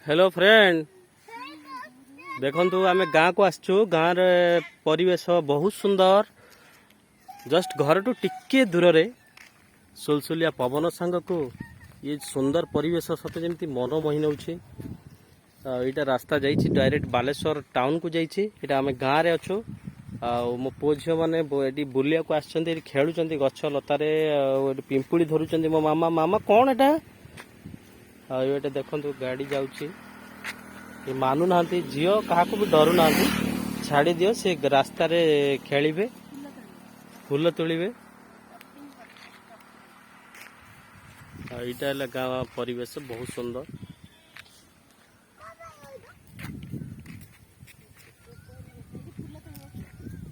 Hello friend देखु आम गाँ को आसचु गाँ रे परिवेश बहुत सुंदर जस्ट घर टू टिके दूर रे सुलसुलिया पवन सांग को ये सुंदर परिवेश सते जमी मन मोहि नौ यहाँ रास्ता जाइए डायरेक्ट बालेश्वर टाउन को जाइए आम गाँव रे अच्छु मो पु झी मैंने बुलिया को आसछन्ती खेलुचंती गछ लतारे पिंपुड़ी धरुचंती मो मामा मामा कौन एटा ये देखो गाड़ी जाऊँगी मानु ना झील क्या भी डरू ना छाड़ी दियो से रास्ता रे खेलिबे फूल तोलिबे यहाँ गाँव परिवेश बहुत सुंदर।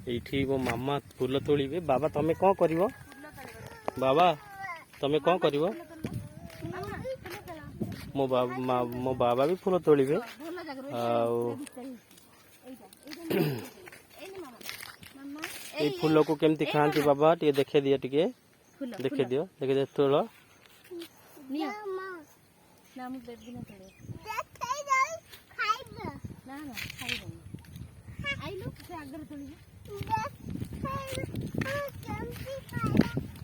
ये मो मामा फूल तोलिबे बाबा तमें कौन कर बाबा तमें कौन कर मो बाबा भी फूल तोलिबे ये फूल को केमती खाती बाबा टे देखे दिए टे देखे दियो देखे दियो तोड़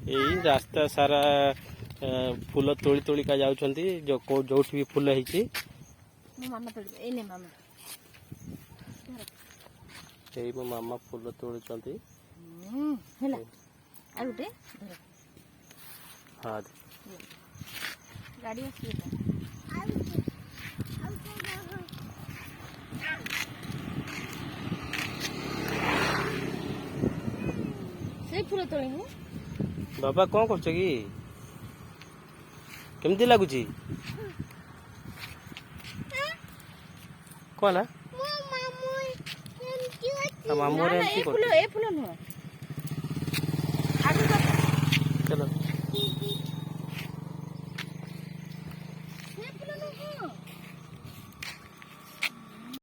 यही रास्ता सारा फूल तोली तोली का जाउछंती जो भी फूल है मो मामा फूल तोड़ुचंती हाँ गाड़ी से फूल तोड़ी बाबा कौन कर केमती लगुच कौन मामू फूल नुह